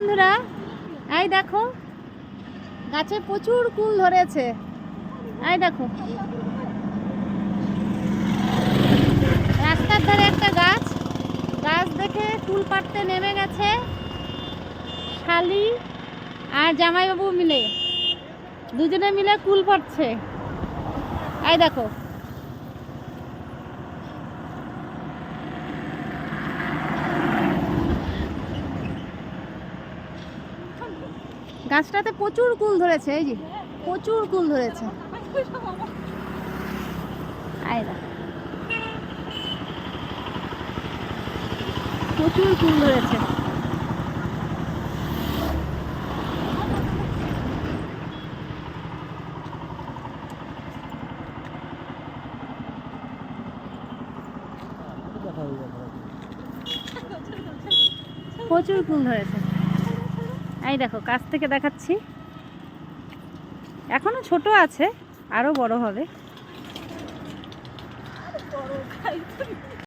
বন্ধুরা, এই দেখো গাছে প্রচুর কুল ধরেছে। এই দেখো রাস্তার ধারে একটা গাছ দেখে কুল পাড়তে নেমে গেছে শালি আর জামাইবাবু মিলে, দুজনে মিলে কুল পাড়ছে। এই দেখো গাছটাতে প্রচুর কুল ধরেছে, এই যে প্রচুর কুল ধরেছে। এই দেখো প্রচুর কুল ধরেছে। প্রচুর কুল ধরেছে। এই দেখো কাছ থেকে দেখাচ্ছি, এখনো ছোট আছে, আরো বড় হবে।